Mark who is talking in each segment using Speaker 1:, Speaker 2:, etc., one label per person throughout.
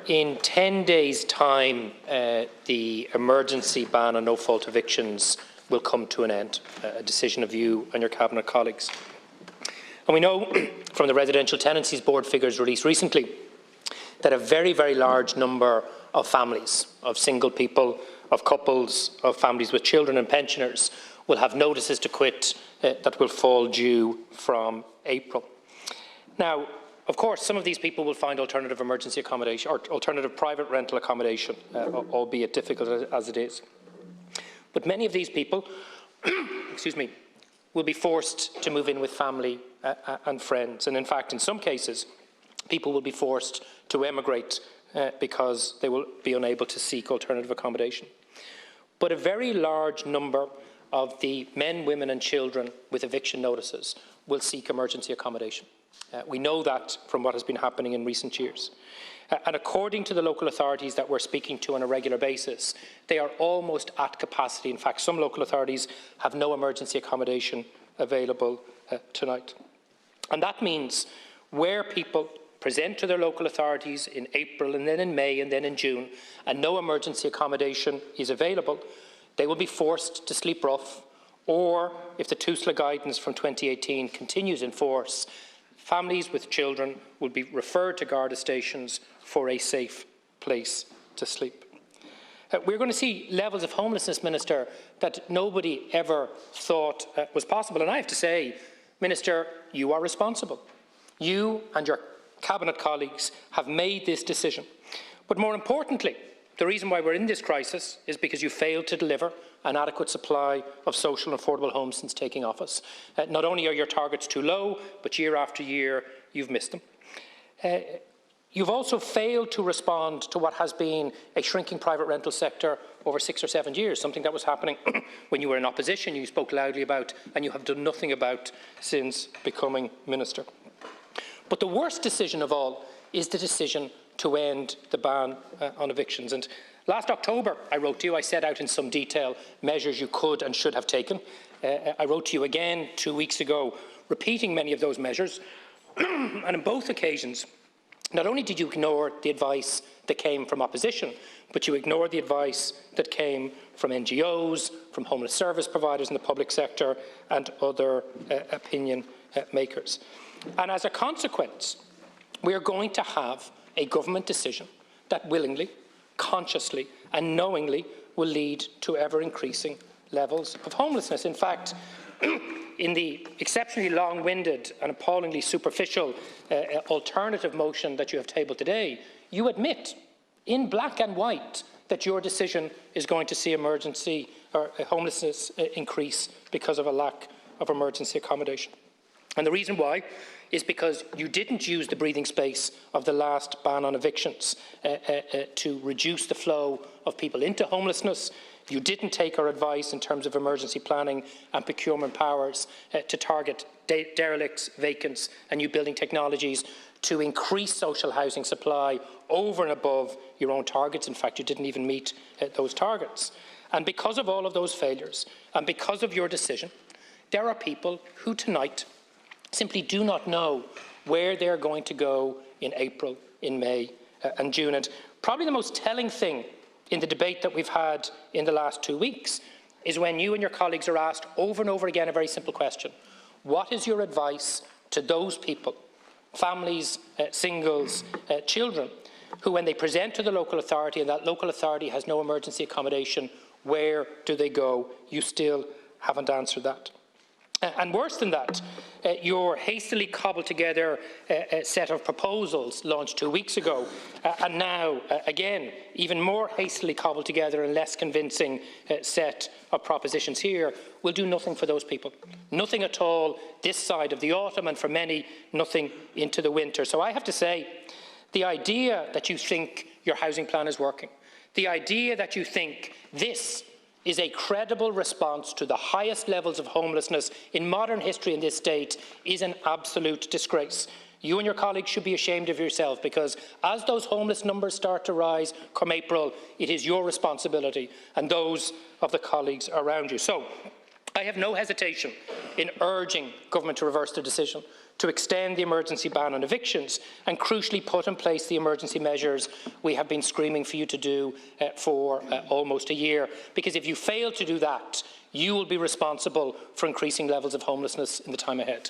Speaker 1: in 10 days' time, the emergency ban on no-fault evictions will come to an end, a decision of you and your Cabinet colleagues. And we know from the Residential Tenancies Board figures released recently that a very, very large number of families, of single people, of couples, of families with children and pensioners will have notices to quit that will fall due from April. Now, of course, some of these people will find alternative emergency accommodation or alternative private rental accommodation, albeit difficult as it is. But many of these people excuse me, will be forced to move in with family and friends. And in fact, in some cases, people will be forced to emigrate because they will be unable to seek alternative accommodation. But a very large number of the men, women and children with eviction notices will seek emergency accommodation. We know that from what has been happening in recent years. And according to the local authorities that we're speaking to on a regular basis, they are almost at capacity. In fact, some local authorities have no emergency accommodation available tonight. And that means where people present to their local authorities in April and then in May and then in June, and no emergency accommodation is available, they will be forced to sleep rough, or if the TUSLA guidance from 2018 continues in force, families with children will be referred to Garda stations for a safe place to sleep. We're going to see levels of homelessness, Minister, that nobody ever thought was possible. And I have to say, Minister, you are responsible. You and your Cabinet colleagues have made this decision. But more importantly, the reason why we're in this crisis is because you failed to deliver an adequate supply of social and affordable homes since taking office. Not only are your targets too low, but year after year you've missed them. You've also failed to respond to what has been a shrinking private rental sector over 6 or 7 years, something that was happening when you were in opposition, you spoke loudly about, and you have done nothing about since becoming Minister. But the worst decision of all is the decision to end the ban on evictions. And last October, I wrote to you, I set out in some detail measures you could and should have taken. I wrote to you again 2 weeks ago, repeating many of those measures. And on both occasions, not only did you ignore the advice that came from opposition, but you ignored the advice that came from NGOs, from homeless service providers in the public sector and other opinion makers. And as a consequence, we are going to have a government decision that willingly, consciously and knowingly will lead to ever-increasing levels of homelessness. In fact, in the exceptionally long-winded and appallingly superficial alternative motion that you have tabled today, you admit in black and white that your decision is going to see emergency or homelessness increase because of a lack of emergency accommodation. And the reason why is because you didn't use the breathing space of the last ban on evictions to reduce the flow of people into homelessness. You didn't take our advice in terms of emergency planning and procurement powers to target derelicts, vacants and new building technologies to increase social housing supply over and above your own targets. In fact, you didn't even meet those targets. And because of all of those failures and because of your decision, there are people who tonight simply do not know where they're going to go in April, in May and June. And probably the most telling thing in the debate that we've had in the last 2 weeks is when you and your colleagues are asked over and over again a very simple question. What is your advice to those people, families, singles, children, who when they present to the local authority and that local authority has no emergency accommodation, where do they go? You still haven't answered that. And worse than that, your hastily cobbled together set of proposals launched 2 weeks ago, and now, again, even more hastily cobbled together and less convincing set of propositions here, will do nothing for those people. Nothing at all this side of the autumn, and for many, nothing into the winter. So I have to say, the idea that you think your housing plan is working, the idea that you think this is a credible response to the highest levels of homelessness in modern history in this state is an absolute disgrace. You and your colleagues should be ashamed of yourself, because as those homeless numbers start to rise come April, it is your responsibility and those of the colleagues around you. So I have no hesitation in urging government to reverse the decision, to extend the emergency ban on evictions and, crucially, put in place the emergency measures we have been screaming for you to do for almost a year. Because if you fail to do that, you will be responsible for increasing levels of homelessness in the time ahead.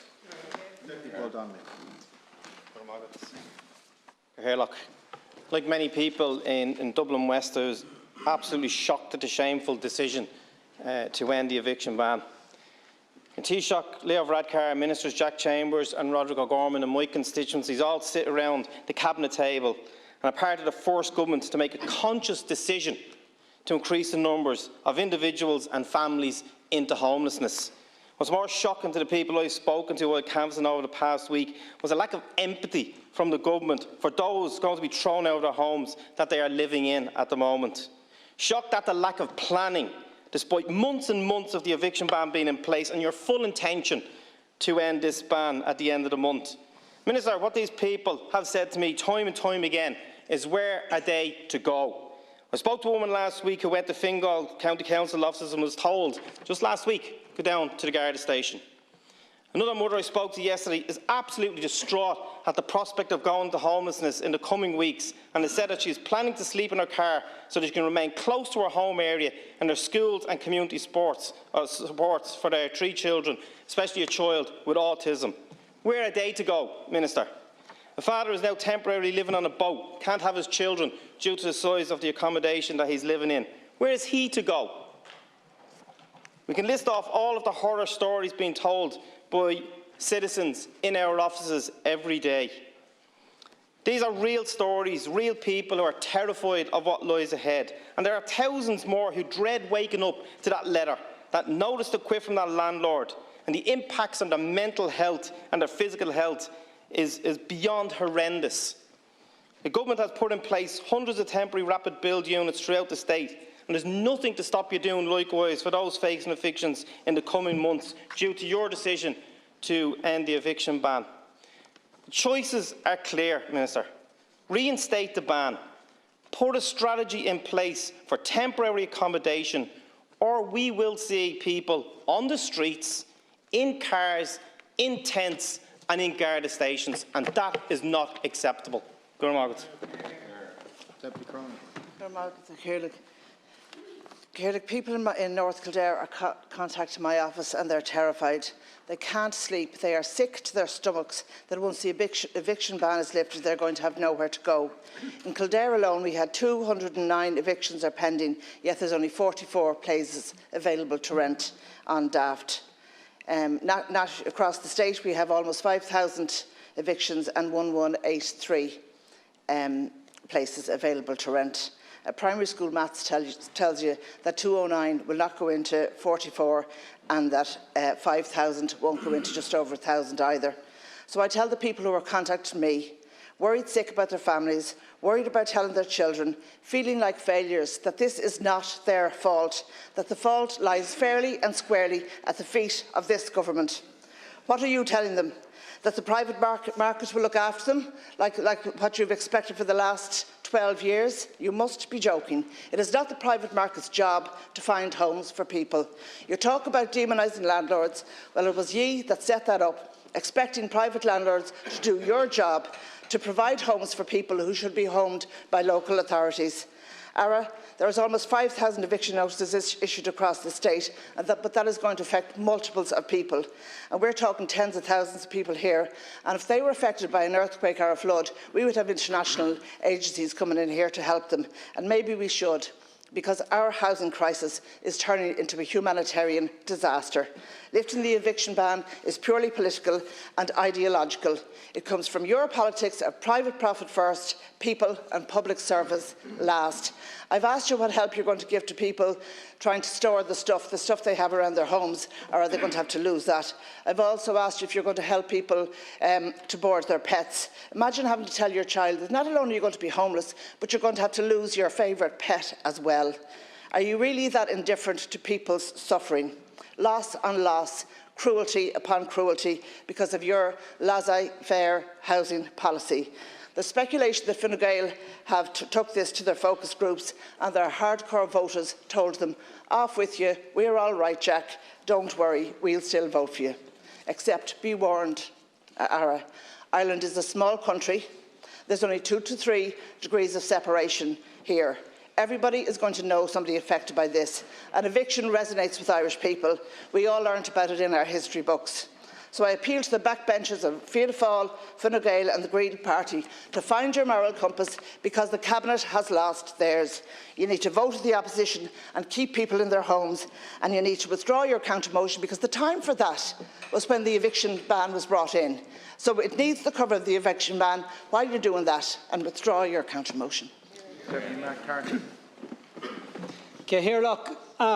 Speaker 2: Like many people in Dublin West, I was absolutely shocked at the shameful decision to end the eviction ban. In Taoiseach Leo Varadkar, Ministers Jack Chambers and Roderick O'Gorman in my constituencies all sit around the cabinet table and are part of the first government to make a conscious decision to increase the numbers of individuals and families into homelessness. What's more shocking to the people I've spoken to while canvassing over the past week was a lack of empathy from the government for those going to be thrown out of their homes that they are living in at the moment. Shocked at the lack of planning, despite months and months of the eviction ban being in place and your full intention to end this ban at the end of the month. Minister, what these people have said to me time and time again is, where are they to go? I spoke to a woman last week who went to Fingal County Council offices and was told, just last week, go down to the Garda station. Another mother I spoke to yesterday is absolutely distraught at the prospect of going to homelessness in the coming weeks, and has said that she is planning to sleep in her car so that she can remain close to her home area and their schools and community supports for their 3 children, especially a child with autism. Where are they to go, Minister? A father is now temporarily living on a boat, can't have his children due to the size of the accommodation that he's living in. Where is he to go? We can list off all of the horror stories being told by citizens in our offices every day. These are real stories, real people who are terrified of what lies ahead. And there are thousands more who dread waking up to that letter, that notice to quit from that landlord. And the impacts on their mental health and their physical health is beyond horrendous. The government has put in place hundreds of temporary rapid build units throughout the state, and there's nothing to stop you doing likewise for those facing evictions in the coming months due to your decision to end the eviction ban. The choices are clear, Minister. Reinstate the ban, put a strategy in place for temporary accommodation, or we will see people on the streets, in cars, in tents and in Garda stations, and that is not acceptable. Go on, Margaret.
Speaker 3: People in North Kildare are contacting my office and they're terrified. They can't sleep. They are sick to their stomachs that once the eviction ban is lifted, they're going to have nowhere to go. In Kildare alone, we had 209 evictions are pending, yet there's only 44 places available to rent on Daft. Not across the state, we have almost 5,000 evictions and 1183 places available to rent. Primary school maths tells you that 209 will not go into 44 and that 5,000 won't go into just over 1,000 either. So I tell the people who are contacting me, worried sick about their families, worried about telling their children, feeling like failures, that this is not their fault, that the fault lies fairly and squarely at the feet of this government. What are you telling them? That the private market will look after them, like what you've expected for the last 12 years? You must be joking. It is not the private market's job to find homes for people. You talk about demonising landlords. Well, it was ye that set that up, expecting private landlords to do your job, to provide homes for people who should be homed by local authorities. Ara, there is almost 5,000 eviction notices issued across the state, but that is going to affect multiples of people. And we're talking tens of thousands of people here. And if they were affected by an earthquake or a flood, we would have international agencies coming in here to help them. And maybe we should, because our housing crisis is turning into a humanitarian disaster. Lifting the eviction ban is purely political and ideological. It comes from your politics of private profit first, people and public service last. I've asked you what help you're going to give to people trying to store the stuff they have around their homes, or are they going to have to lose that? I've also asked you if you're going to help people to board their pets. Imagine having to tell your child that not only are you going to be homeless, but you're going to have to lose your favourite pet as well. Are you really that indifferent to people's suffering? Loss on loss, cruelty upon cruelty because of your laissez-faire housing policy. The speculation that Fine Gael have took this to their focus groups and their hardcore voters told them, off with you, we're all right, Jack, don't worry, we'll still vote for you. Except, be warned, Ireland is a small country. There's only 2 to 3 degrees of separation here. Everybody is going to know somebody affected by this. An eviction resonates with Irish people. We all learned about it in our history books. So I appeal to the backbenchers of Fianna Fáil, Fine Gael and the Green Party to find your moral compass, because the Cabinet has lost theirs. You need to vote with the opposition and keep people in their homes, and you need to withdraw your counter-motion, because the time for that was when the eviction ban was brought in. So it needs the cover of the eviction ban while you're doing that, and withdraw your counter-motion.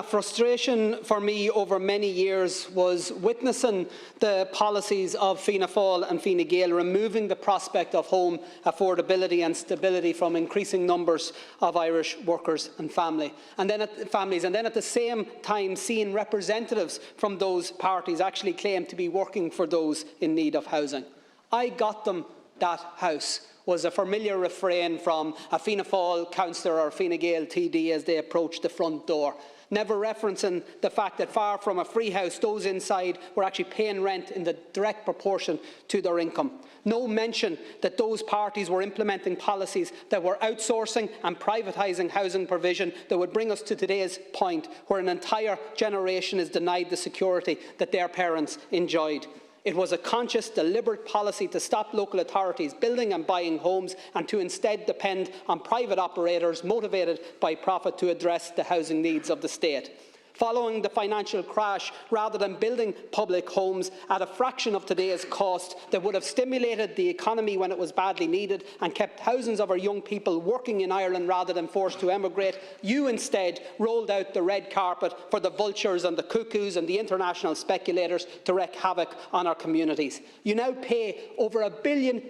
Speaker 4: Frustration for me over many years was witnessing the policies of Fianna Fáil and Fine Gael removing the prospect of home affordability and stability from increasing numbers of Irish workers and families. And then at the same time seeing representatives from those parties actually claim to be working for those in need of housing. I got them that house was a familiar refrain from a Fianna Fáil councillor or Fine Gael TD as they approached the front door, never referencing the fact that far from a free house, those inside were actually paying rent in the direct proportion to their income. No mention that those parties were implementing policies that were outsourcing and privatising housing provision that would bring us to today's point where an entire generation is denied the security that their parents enjoyed. It was a conscious, deliberate policy to stop local authorities building and buying homes and to instead depend on private operators motivated by profit to address the housing needs of the state. Following the financial crash, rather than building public homes at a fraction of today's cost that would have stimulated the economy when it was badly needed and kept thousands of our young people working in Ireland rather than forced to emigrate, you instead rolled out the red carpet for the vultures and the cuckoos and the international speculators to wreak havoc on our communities. You now pay over €1 billion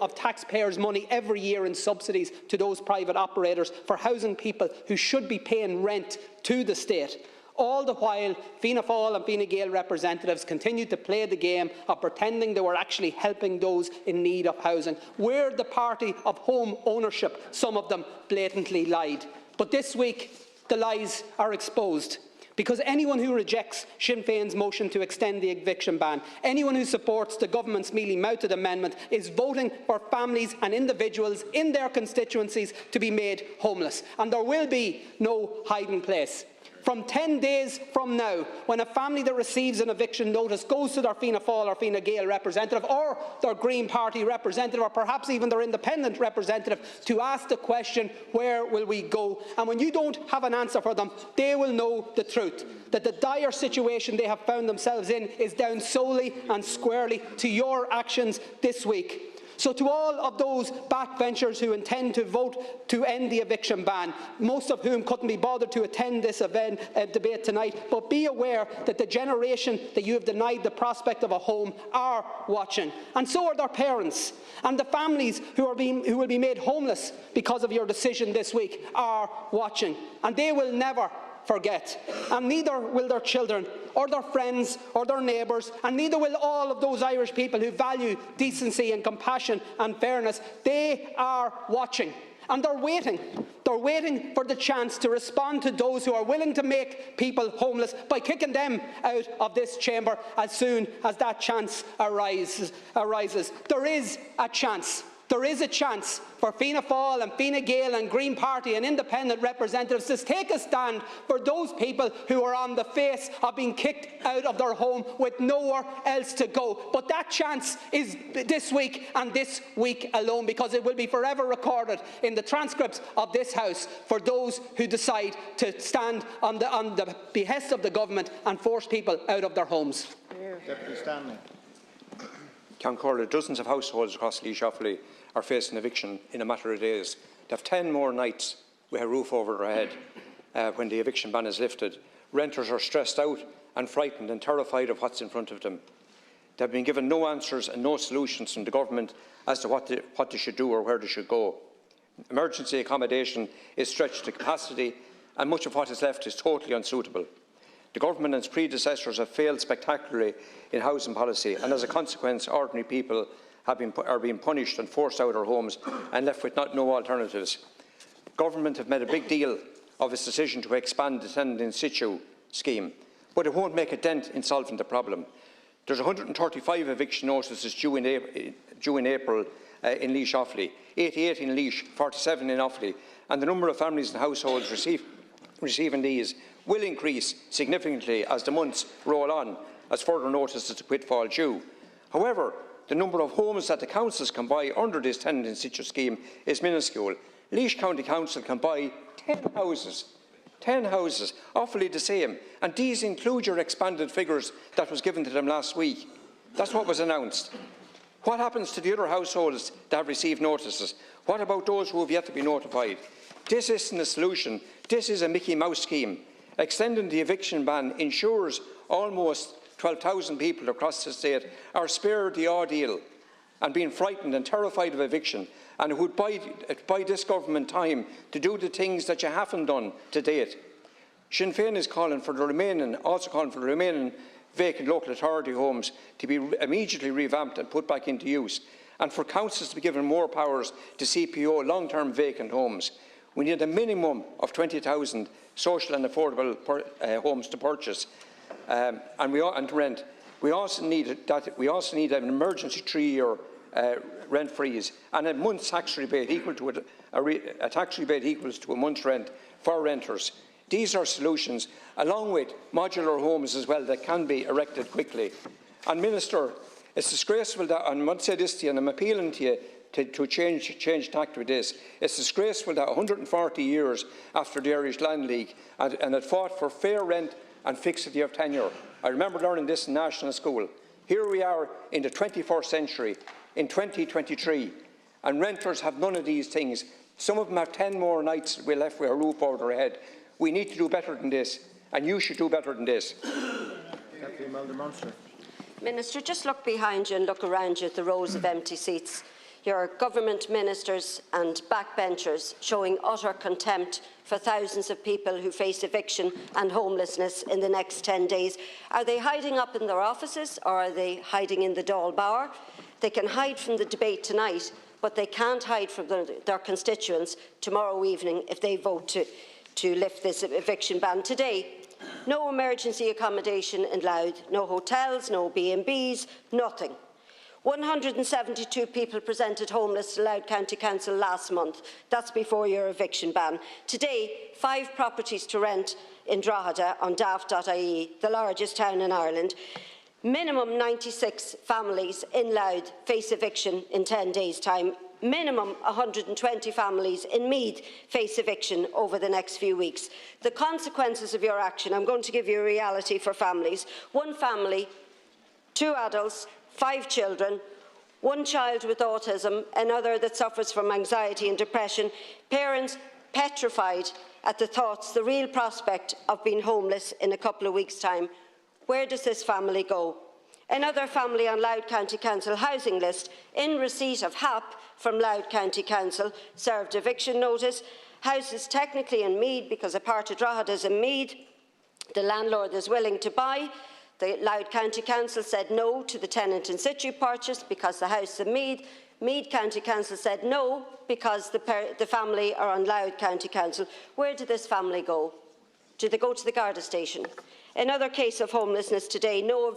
Speaker 4: of taxpayers' money every year in subsidies to those private operators for housing people who should be paying rent to the state. All the while, Fianna Fáil and Fine Gael representatives continued to play the game of pretending they were actually helping those in need of housing. We're the party of home ownership. Some of them blatantly lied. But this week, the lies are exposed. Because anyone who rejects Sinn Féin's motion to extend the eviction ban, anyone who supports the government's mealy-mouthed amendment, is voting for families and individuals in their constituencies to be made homeless. And there will be no hiding place. From 10 days from now, when a family that receives an eviction notice goes to their Fianna Fáil or Fine Gael representative or their Green Party representative or perhaps even their independent representative to ask the question, where will we go? And when you don't have an answer for them, they will know the truth, that the dire situation they have found themselves in is down solely and squarely to your actions this week. So to all of those backbenchers who intend to vote to end the eviction ban, most of whom couldn't be bothered to attend this debate tonight, but be aware that the generation that you have denied the prospect of a home are watching. And so are their parents. And the families who will be made homeless because of your decision this week are watching. And they will never forget, and neither will their children or their friends or their neighbours, and neither will all of those Irish people who value decency and compassion and fairness. They are watching, and they're waiting. They're waiting for the chance to respond to those who are willing to make people homeless by kicking them out of this chamber as soon as that chance arises. There is a chance. There is a chance for Fianna Fáil and Fine Gael and Green Party and independent representatives to take a stand for those people who are on the face of being kicked out of their home with nowhere else to go. But that chance is this week and this week alone, because it will be forever recorded in the transcripts of this House for those who decide to stand on the behest of the government and force people out of their homes.
Speaker 5: Deputy Stanley.
Speaker 6: Count Corley, dozens of households across Laois Offaly are facing eviction in a matter of days. They have 10 more nights with a roof over their head when the eviction ban is lifted. Renters are stressed out and frightened and terrified of what's in front of them. They have been given no answers and no solutions from the government as to what they should do or where they should go. Emergency accommodation is stretched to capacity, and much of what is left is totally unsuitable. The government and its predecessors have failed spectacularly in housing policy, and as a consequence, ordinary people are being punished and forced out of their homes and left with no alternatives. Government have made a big deal of its decision to expand the tenant in situ scheme, but it won't make a dent in solving the problem. There's 135 eviction notices due in April in Laois Offaly, 88 in Laois, 47 in Offaly, and the number of families and households receiving these will increase significantly as the months roll on, as further notices to quit fall due. However, the number of homes that the councils can buy under this tenant in situ scheme is minuscule. Laois County Council can buy 10 houses. 10 houses, Offaly the same, and these include your expanded figures that was given to them last week. That's what was announced. What happens to the other households that have received notices? What about those who have yet to be notified? This isn't a solution. This is a Mickey Mouse scheme. Extending the eviction ban ensures almost 12,000 people across the state are spared the ordeal and being frightened and terrified of eviction, and it would buy this government time to do the things that you haven't done to date. Sinn Féin is calling for the remaining vacant local authority homes to be immediately revamped and put back into use, and for councils to be given more powers to CPO long-term vacant homes. We need a minimum of 20,000 social and affordable homes to purchase and to rent. We also need an emergency 3-year rent freeze and a month's tax rebate equal to a tax rebate equals to a month's rent for renters. These are solutions, along with modular homes as well, that can be erected quickly. And Minister, it's disgraceful that, and I want to say this to you, and I'm appealing to you to change tact with this. It's disgraceful that 140 years after the Irish Land League and it fought for fair rent and fixity of tenure. I remember learning this in national school. Here we are in the 21st century, in 2023, and renters have none of these things. Some of them have 10 more nights we're left with a roof over their head. We need to do better than this, and you should do better than this.
Speaker 5: Minister, just look behind you and look around you at the rows of empty seats. Your government ministers and backbenchers showing utter contempt for thousands of people who face eviction and homelessness in the next 10 days. Are they hiding up in their offices, or are they hiding in the Dáil Bower? They can hide from the debate tonight, but they can't hide from their constituents tomorrow evening if they vote to lift this eviction ban today. No emergency accommodation in Louth, no hotels, no B&Bs, nothing. 172 people presented homeless to Louth County Council last month. That's before your eviction ban. Today, 5 properties to rent in Drogheda on daft.ie, the largest town in Ireland. Minimum 96 families in Louth face eviction in 10 days' time. Minimum 120 families in Meath face eviction over the next few weeks. The consequences of your action, I'm going to give you a reality for families. 1 family, 2 adults, 5 children, 1 child with autism, another that suffers from anxiety and depression, parents petrified at the real prospect of being homeless in a couple of weeks' time. Where does this family go? Another family on Louth County Council housing list, in receipt of HAP from Louth County Council, served eviction notice. Houses technically in Meath, because a part of Drogheda is in Meath. The landlord is willing to buy. The Louth County Council said no to the tenant in situ purchase because the house is in Meath. Meath County Council said no because the family are on Louth County Council. Where did this family go? Do they go to the Garda station? Another case of homelessness today, no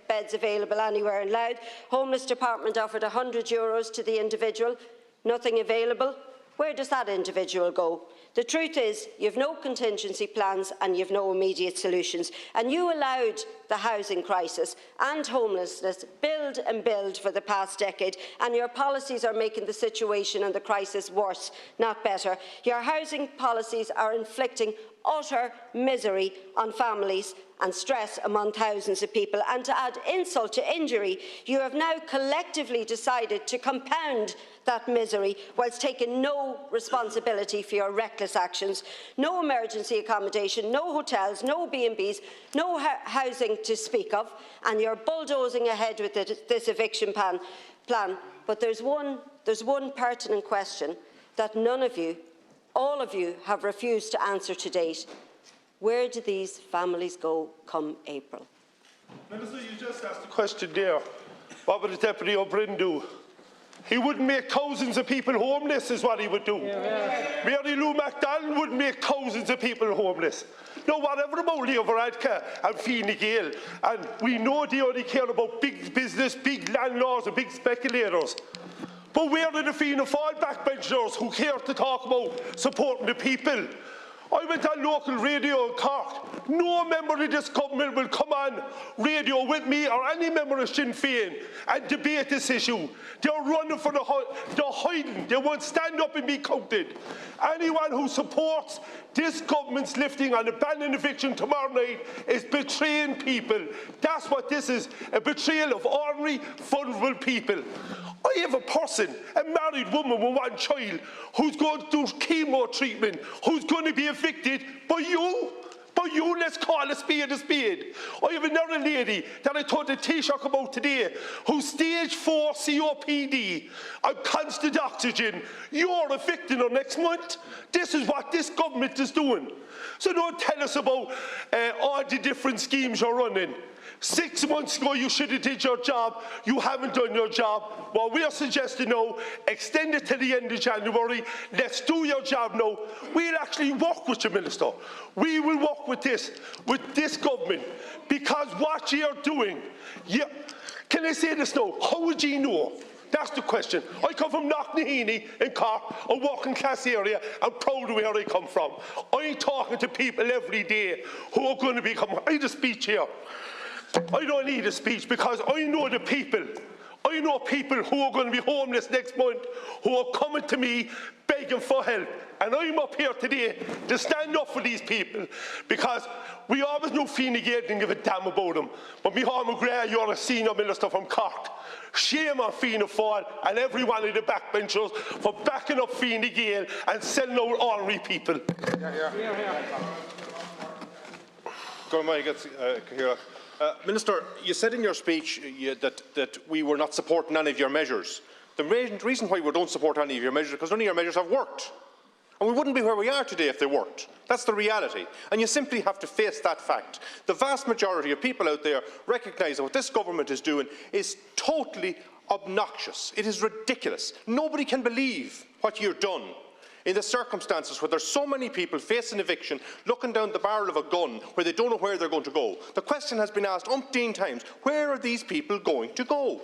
Speaker 5: beds available anywhere in Louth. Homeless Department offered €100 to the individual, nothing available. Where does that individual go? The truth is, you have no contingency plans and you have no immediate solutions. And you allowed the housing crisis and homelessness build and build for the past decade, and your policies are making the situation and the crisis worse, not better. Your housing policies are inflicting utter misery on families and stress among thousands of people. And to add insult to injury, you have now collectively decided to compound that misery whilst taking no responsibility for your reckless actions. No emergency accommodation, no hotels, no B&Bs, no housing to speak of, and you're bulldozing ahead with this eviction plan. But there's one pertinent question that none of you, all of you, have refused to answer to date. Where do these families go come April?
Speaker 7: Minister, you just asked the question there. What would the Deputy O'Brien do? He wouldn't make thousands of people homeless, is what he would do. Mary Lou MacDonald wouldn't make thousands of people homeless. No, whatever about Leo Varadkar and Fine Gael, and we know they only care about big business, big landlords and big speculators. But where are the Fianna Fáil backbenchers who care to talk about supporting the people? I went on local radio in Cork. No member of this government will come on radio with me or any member of Sinn Féin and debate this issue. They're running for they're hiding. They won't stand up and be counted. Anyone who supports this government's lifting on a ban on eviction tomorrow night is betraying people. That's what this is, a betrayal of ordinary, vulnerable people. I have a person, a married woman with one child, who's going to do chemo treatment, who's going to be evicted by you. By you, let's call a spade a spade. I have another lady that I told the Taoiseach about today, who's stage 4 COPD on constant oxygen. You're evicting her next month. This is what this government is doing. So don't tell us about all the different schemes you're running. 6 months ago, you should have did your job. You haven't done your job. What we are suggesting now, extend it to the end of January. Let's do your job now. We'll actually work with you, Minister. We will work with this government, because what you're doing, can I say this now? How would you know? That's the question. I come from Knocknaheeny in Cork, a working class area. I'm proud of where I come from. I'm talking to people every day who are going to become. I need a speech here. I don't need a speech, because I know the people. I know people who are going to be homeless next month, who are coming to me begging for help. And I'm up here today to stand up for these people, because we always know Fine Gael didn't give a damn about them. But Micheál McGrath, you're a senior minister from Cork. Shame on Fianna Fáil and every one of the backbenchers for backing up Fine Gael and selling out ordinary people.
Speaker 8: Minister, you said in your speech that we were not supporting any of your measures. The reason why we don't support any of your measures is because none of your measures have worked. And we wouldn't be where we are today if they worked. That's the reality. And you simply have to face that fact. The vast majority of people out there recognise that what this government is doing is totally obnoxious. It is ridiculous. Nobody can believe what you've done in the circumstances where there's so many people facing eviction, looking down the barrel of a gun where they don't know where they're going to go. The question has been asked umpteen times, where are these people going to go?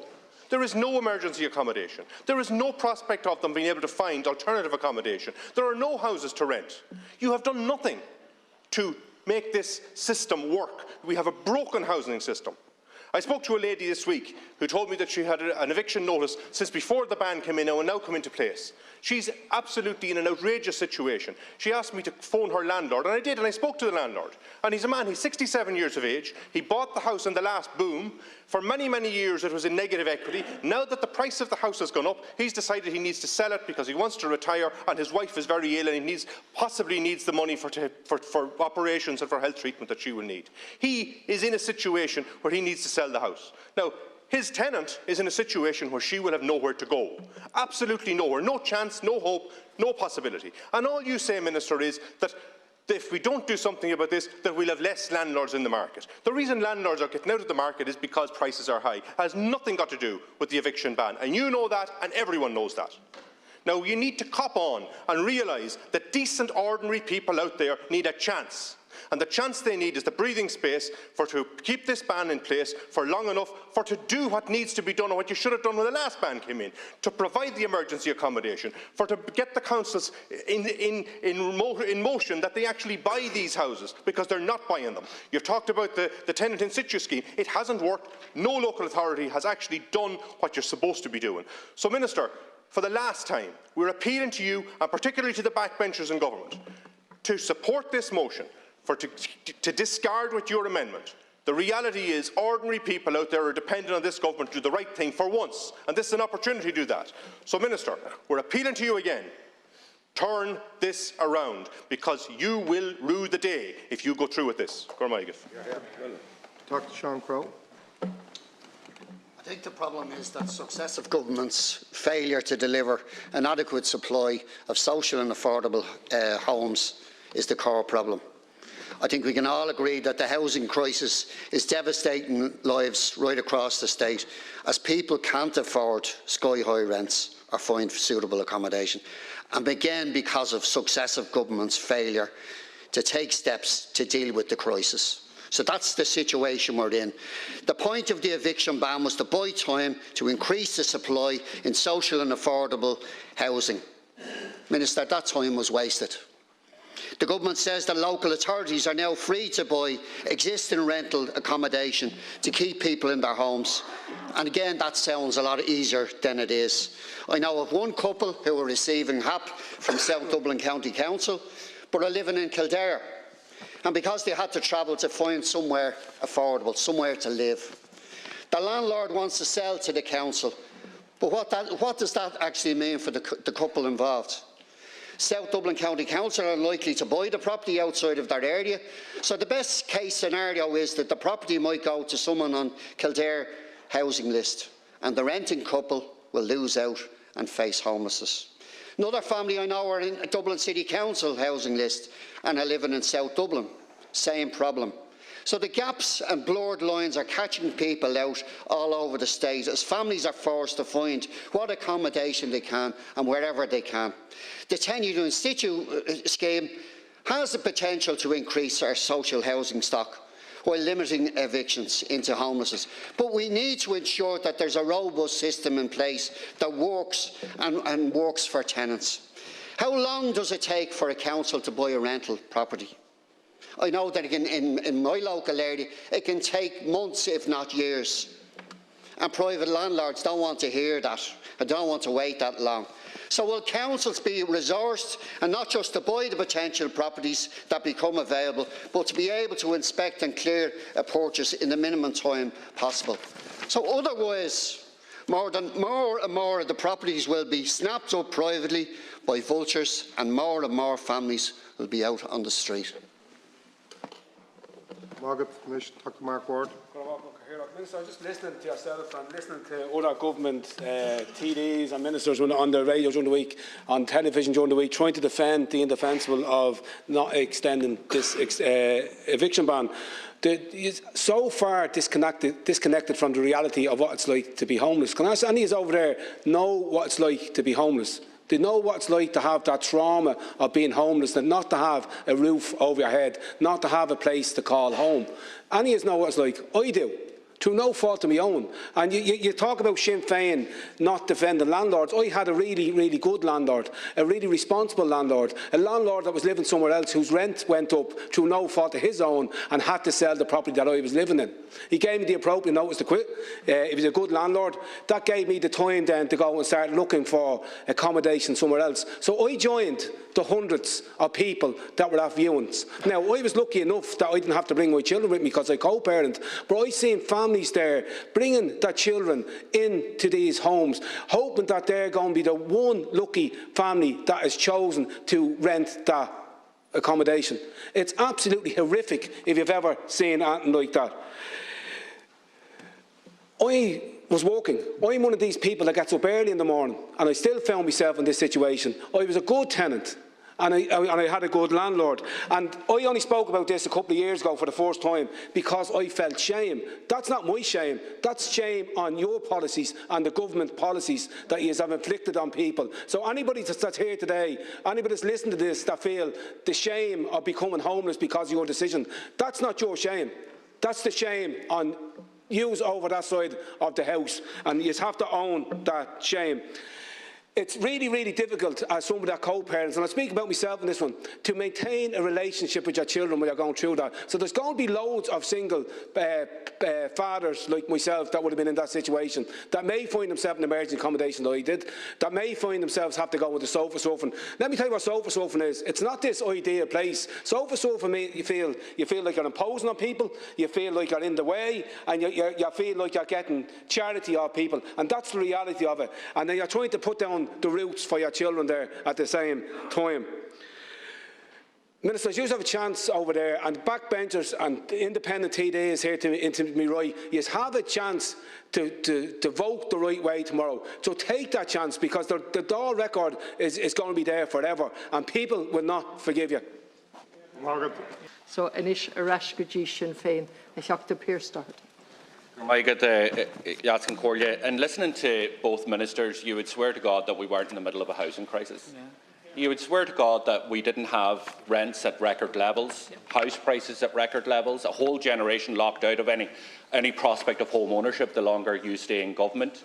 Speaker 8: There is no emergency accommodation. There is no prospect of them being able to find alternative accommodation. There are no houses to rent. You have done nothing to make this system work. We have a broken housing system. I spoke to a lady this week who told me that she had an eviction notice since before the ban came in and now come into place. She's absolutely in an outrageous situation. She asked me to phone her landlord, and I did, and I spoke to the landlord. And he's a man, he's 67 years of age. He bought the house in the last boom. For many, many years it was in negative equity. Now that the price of the house has gone up, he's decided he needs to sell it because he wants to retire, and his wife is very ill and he possibly needs the money for operations and for health treatment that she will need. He is in a situation where he needs to sell the house. Now, his tenant is in a situation where she will have nowhere to go. Absolutely nowhere. No chance, no hope, no possibility. And all you say, Minister, is that if we don't do something about this, that we'll have less landlords in the market. The reason landlords are getting out of the market is because prices are high. It has nothing got to do with the eviction ban. And you know that, and everyone knows that. Now, you need to cop on and realise that decent, ordinary people out there need a chance. And the chance they need is the breathing space to keep this ban in place for long enough to do what needs to be done, or what you should have done when the last ban came in, to provide the emergency accommodation, to get the councils in motion that they actually buy these houses, because they're not buying them. You've talked about the tenant in situ scheme. It hasn't worked. No local authority has actually done what you're supposed to be doing. So, Minister, for the last time, we're appealing to you, and particularly to the backbenchers in government, to support this motion, to discard with your amendment. The reality is ordinary people out there are dependent on this government to do the right thing for once, and this is an opportunity to do that. So, Minister, we're appealing to you again. Turn this around, because you will rue the day if you go through with this.
Speaker 9: Talk to Sean Crowe.
Speaker 10: I think the problem is that successive governments' failure to deliver an adequate supply of social and affordable homes is the core problem. I think we can all agree that the housing crisis is devastating lives right across the state, as people can't afford sky-high rents or find suitable accommodation, and again because of successive governments' failure to take steps to deal with the crisis. So that's the situation we're in. The point of the eviction ban was to buy time to increase the supply in social and affordable housing. Minister, that time was wasted. The government says that local authorities are now free to buy existing rental accommodation to keep people in their homes. And again, that sounds a lot easier than it is. I know of one couple who are receiving HAP from South Dublin County Council, but are living in Kildare. And because they had to travel to find somewhere affordable, somewhere to live. The landlord wants to sell to the council, but what does that actually mean for the couple involved? South Dublin County Council are unlikely to buy the property outside of their area, so the best case scenario is that the property might go to someone on Kildare housing list, and the renting couple will lose out and face homelessness. Another family I know are in a Dublin City Council housing list and are living in South Dublin. Same problem. So the gaps and blurred lines are catching people out all over the state as families are forced to find what accommodation they can and wherever they can. The tenure in situ scheme has the potential to increase our social housing stock while limiting evictions into homelessness. But we need to ensure that there's a robust system in place that works and works for tenants. How long does it take for a council to buy a rental property? I know that in my local area it can take months, if not years. And private landlords don't want to hear that. I don't want to wait that long. So will councils be resourced, and not just to buy the potential properties that become available, but to be able to inspect and clear a purchase in the minimum time possible? So otherwise, more and more of the properties will be snapped up privately by vultures, and more families will be out on the street.
Speaker 9: Dr. Mark Ward.
Speaker 11: Minister, I'm just listening to yourself and listening to other government TDs and ministers on the radio during the week, on television during the week, trying to defend the indefensible of not extending this eviction ban. So far disconnected from the reality of what it's like to be homeless. Can I ask any of you over there know what it's like to be homeless? They know what it's like to have that trauma of being homeless, and not to have a roof over your head, not to have a place to call home. Any of you know what it's like? I do. Through no fault of my own. And you talk about Sinn Féin not defending landlords. I had a really, really good landlord, a really responsible landlord, a landlord that was living somewhere else whose rent went up through no fault of his own and had to sell the property that I was living in. He gave me the appropriate notice to quit. He was a good landlord. That gave me the time then to go and start looking for accommodation somewhere else. So I joined the hundreds of people that were at viewings. Now, I was lucky enough that I didn't have to bring my children with me because I co-parent, but I seen families there bringing their children into these homes, hoping that they're going to be the one lucky family that has chosen to rent that accommodation. It's absolutely horrific if you've ever seen anything like that. I was working. I'm one of these people that gets up early in the morning, and I still found myself in this situation. I was a good tenant, and I had a good landlord. And I only spoke about this a couple of years ago for the first time because I felt shame. That's not my shame. That's shame on your policies and the government policies that you have inflicted on people. So anybody that's here today, anybody that's listening to this that feel the shame of becoming homeless because of your decision, that's not your shame. That's the shame on yous over that side of the house, and you have to own that shame. It's really, really difficult as somebody that co-parents, and I speak about myself in this one, to maintain a relationship with your children when you're going through that. So there's going to be loads of single fathers like myself that would have been in that situation, that may find themselves in emergency accommodation like I did, that may find themselves have to go into sofa surfing. Let me tell you what sofa surfing is. It's not this ideal place. Sofa surfing, you feel like you're imposing on people, you feel like you're in the way, and you feel like you're getting charity of people, and that's the reality of it. And then you're trying to put down the roots for your children there at the same time. Ministers, you have a chance over there, and backbenchers and independent TDs here to me right, you have a chance to vote the right way tomorrow. So take that chance, because the Dáil record is going to be there forever, and people will not forgive you.
Speaker 12: So inis a rascaidí Sinn Féin a seachta Pearstart.
Speaker 13: And listening to both ministers, you would swear to God that we weren't in the middle of a housing crisis. Yeah. You would swear to God that we didn't have rents at record levels, house prices at record levels, a whole generation locked out of any prospect of home ownership the longer you stay in government.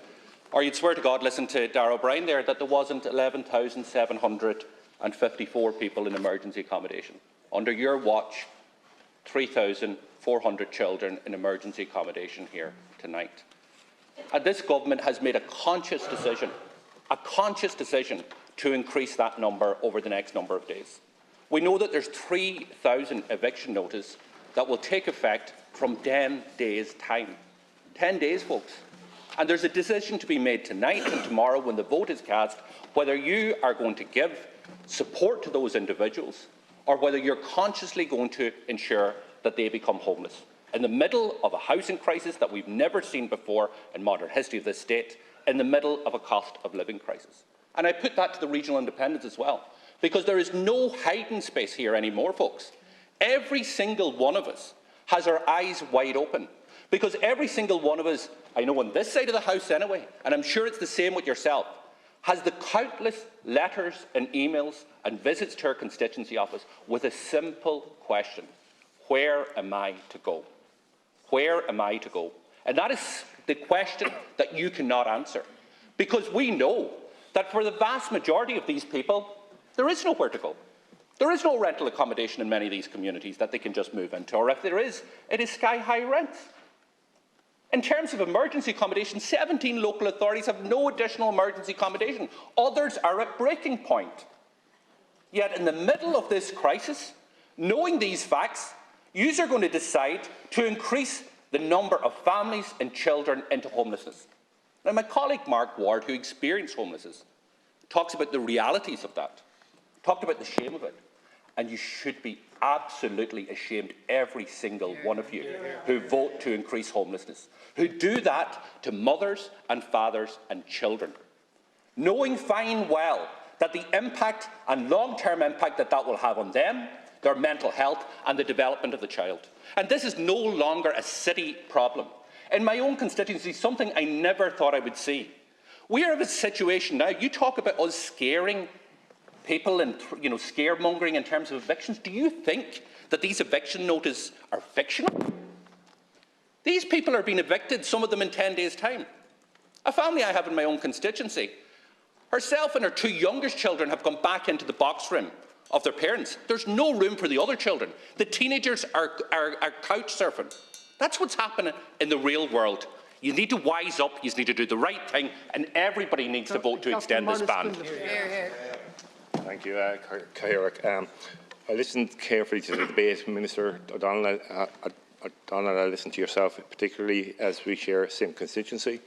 Speaker 13: Or you'd swear to God, listen to Darragh O'Brien there, that there wasn't 11,754 people in emergency accommodation. Under your watch, 3,400 children in emergency accommodation here tonight. And this government has made a conscious decision to increase that number over the next number of days. We know that there's 3,000 eviction notices that will take effect from 10 days' time. 10 days, folks. And there's a decision to be made tonight and tomorrow when the vote is cast whether you are going to give support to those individuals or whether you're consciously going to ensure that they become homeless. In the middle of a housing crisis that we've never seen before in modern history of this state, in the middle of a cost of living crisis. And I put that to the regional independents as well, because there is no hiding space here anymore, folks. Every single one of us has our eyes wide open, because every single one of us, I know on this side of the House anyway, and I'm sure it's the same with yourself, has the countless letters and emails and visits to our constituency office with a simple question: where am I to go? Where am I to go? And that is the question that you cannot answer, because we know that for the vast majority of these people, there is nowhere to go. There is no rental accommodation in many of these communities that they can just move into, or if there is, it is sky-high rents. In terms of emergency accommodation, 17 local authorities have no additional emergency accommodation. Others are at breaking point. Yet in the middle of this crisis, knowing these facts, you are going to decide to increase the number of families and children into homelessness. Now, my colleague Mark Ward, who experienced homelessness, talks about the realities of that, talked about the shame of it. And you should be absolutely ashamed, every single one of you who vote to increase homelessness, who do that to mothers and fathers and children, knowing fine well that the impact and long-term impact that will have on them, their mental health and the development of the child. And this is no longer a city problem. In my own constituency, something I never thought I would see. We are in a situation now, you talk about us scaring people and scaremongering in terms of evictions. Do you think that these eviction notices are fictional? These people are being evicted, some of them in 10 days' time. A family I have in my own constituency, herself and her two youngest children have gone back into the box room of their parents. There's no room for the other children. The teenagers are couch surfing. That's what's happening in the real world. You need to wise up, you need to do the right thing, and everybody needs to vote to extend this ban.
Speaker 14: Thank you, Ciarán. I listened carefully to the debate, Minister O'Donnell. I listened to yourself, particularly as we share the same constituency,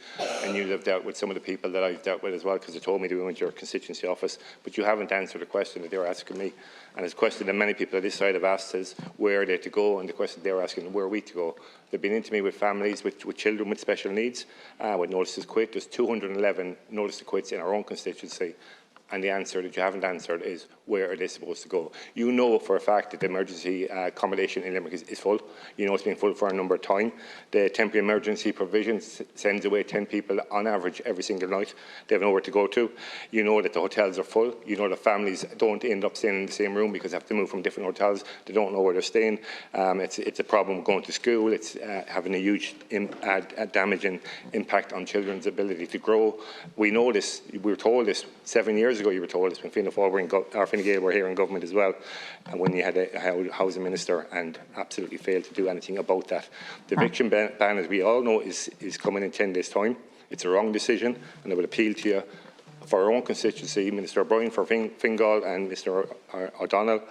Speaker 14: and you have dealt with some of the people that I've dealt with as well, because they told me they went to your constituency office, but you haven't answered the question that they were asking me. And it's a question that many people at this side have asked is, where are they to go? And the question they were asking, where are we to go? They've been into me with families, with children with special needs, with notices to quit. There's 211 notices to quits in our own constituency. And the answer that you haven't answered is, where are they supposed to go? You know for a fact that the emergency accommodation in Limerick is full. You know it's been full for a number of time. The temporary emergency provision sends away 10 people on average every single night. They have nowhere to go to. You know that the hotels are full. You know that families don't end up staying in the same room because they have to move from different hotels. They don't know where they're staying. It's a problem going to school. It's having a huge damaging impact on children's ability to grow. We know this. We were told this 7 years ago. You were told this when Fianna Fáil Fine Gael were here in government as well, and when you had a housing minister, and absolutely failed to do anything about that. The eviction ban, as we all know, is coming in 10 days' time. It's a wrong decision, and I would appeal to you for our own constituency, Minister O'Brien for Fingal and Mr O'Donnell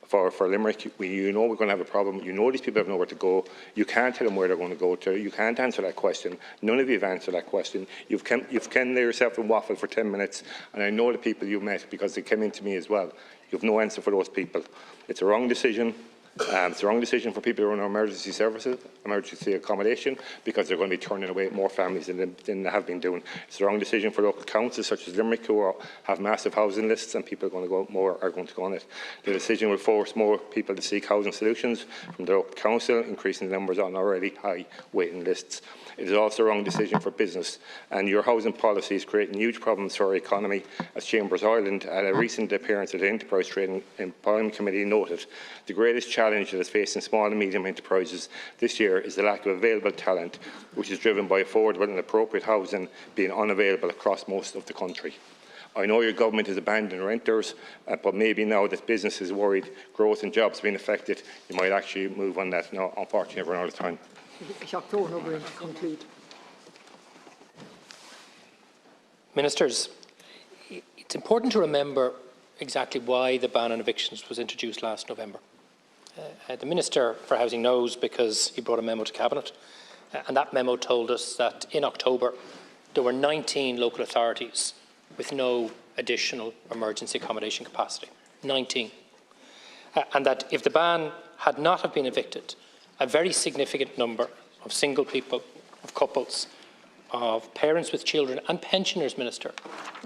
Speaker 14: for Limerick. You know we're going to have a problem. You know these people have nowhere to go. You can't tell them where they're going to go to. You can't answer that question. None of you have answered that question. You've come there yourself and waffled for 10 minutes, and I know the people you met because they came into me as well. You have no answer for those people. It's a wrong decision. It's the wrong decision for people who are in emergency services, emergency accommodation, because they're going to be turning away more families than they have been doing. It's the wrong decision for local councils such as Limerick, who have massive housing lists, and people are going to go on it. The decision will force more people to seek housing solutions from the local council, increasing the numbers on already high waiting lists. It is also the wrong decision for business, and your housing policy is creating huge problems for our economy. As Chambers Ireland, at a recent appearance at the Enterprise Trading Employment Committee, noted, the greatest challenge that is facing small and medium enterprises this year is the lack of available talent, which is driven by affordable and appropriate housing being unavailable across most of the country. I know your government has abandoned renters, but maybe now that business is worried growth and jobs being affected, you might actually move on that. No, unfortunately, we're out of time.
Speaker 1: Ministers, it's important to remember exactly why the ban on evictions was introduced last November. The Minister for Housing knows because he brought a memo to Cabinet, and that memo told us that in October there were 19 local authorities with no additional emergency accommodation capacity. 19. And that if the ban had not have been evicted, a very significant number of single people, of couples, of parents with children and pensioners, Minister,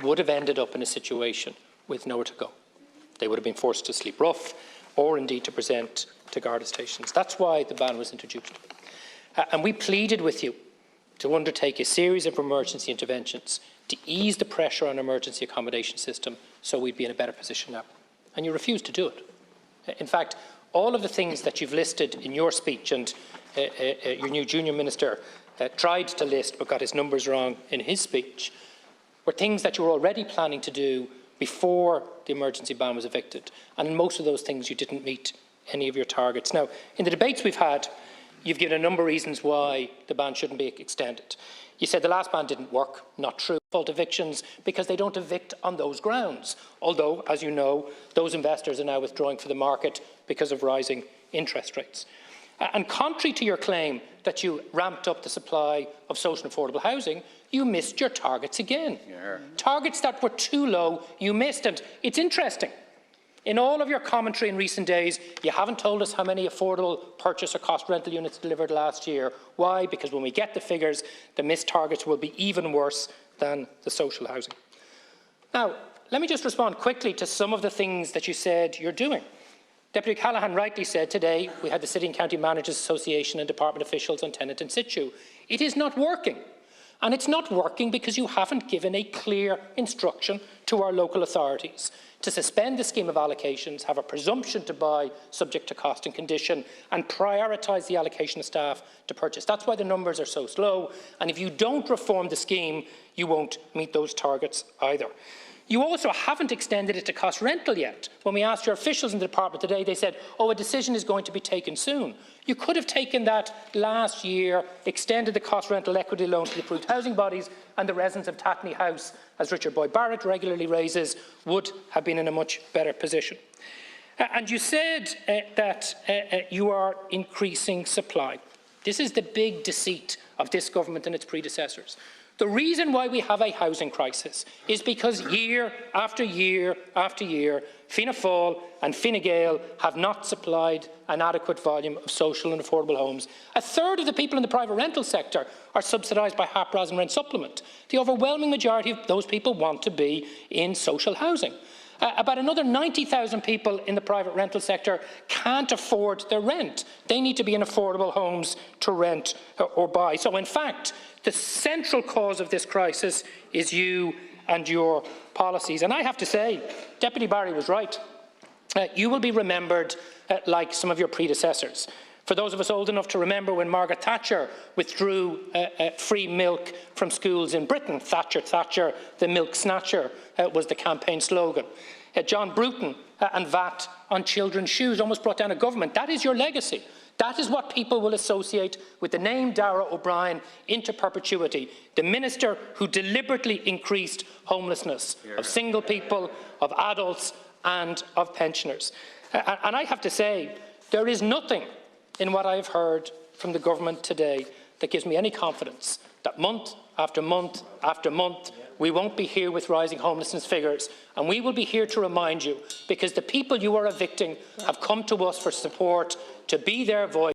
Speaker 1: would have ended up in a situation with nowhere to go. They would have been forced to sleep rough or indeed to present to Garda stations. That's why the ban was introduced. And we pleaded with you to undertake a series of emergency interventions to ease the pressure on emergency accommodation system so we'd be in a better position now. And you refused to do it. In fact, all of the things that you've listed in your speech, and your new junior minister tried to list but got his numbers wrong in his speech, were things that you were already planning to do before the emergency ban was evicted. And in most of those things you didn't meet any of your targets. Now, in the debates we've had, you've given a number of reasons why the ban shouldn't be extended. You said the last ban didn't work. Not true. Fault evictions because they don't evict on those grounds. Although, as you know, those investors are now withdrawing from the market because of rising interest rates. And contrary to your claim that you ramped up the supply of social and affordable housing, you missed your targets again. Yeah. Targets that were too low, you missed. And it's interesting. In all of your commentary in recent days, you haven't told us how many affordable purchase or cost rental units delivered last year. Why? Because when we get the figures, the missed targets will be even worse than the social housing. Now, let me just respond quickly to some of the things that you said you're doing. Deputy Callaghan rightly said today we had the City and County Managers Association and Department officials on tenant in situ. It is not working. And it's not working because you haven't given a clear instruction to our local authorities to suspend the scheme of allocations, have a presumption to buy subject to cost and condition, and prioritise the allocation of staff to purchase. That's why the numbers are so slow. And if you don't reform the scheme, you won't meet those targets either. You also haven't extended it to cost rental yet. When we asked your officials in the department today, they said, oh, a decision is going to be taken soon. You could have taken that last year, extended the cost rental equity loan to the approved housing bodies, and the residents of Tatney House, as Richard Boyd Barrett regularly raises, would have been in a much better position. And you said that you are increasing supply. This is the big deceit of this government and its predecessors. The reason why we have a housing crisis is because year after year after year, Fianna Fáil and Fine Gael have not supplied an adequate volume of social and affordable homes. A third of the people in the private rental sector are subsidised by HAPRAS and rent supplement. The overwhelming majority of those people want to be in social housing. About another 90,000 people in the private rental sector can't afford their rent. They need to be in affordable homes to rent or buy. So, in fact, the central cause of this crisis is you and your policies. And I have to say, Deputy Barry was right. You will be remembered like some of your predecessors. For those of us old enough to remember when Margaret Thatcher withdrew free milk from schools in Britain, Thatcher, Thatcher, the milk snatcher was the campaign slogan. John Bruton and VAT on children's shoes almost brought down a government. That is your legacy. That is what people will associate with the name Darragh O'Brien into perpetuity, the minister who deliberately increased homelessness of single people, of adults and of pensioners. And I have to say, there is nothing in what I have heard from the government today that gives me any confidence that month after month after month we won't be here with rising homelessness figures. And we will be here to remind you, because the people you are evicting have come to us for support, to be their voice.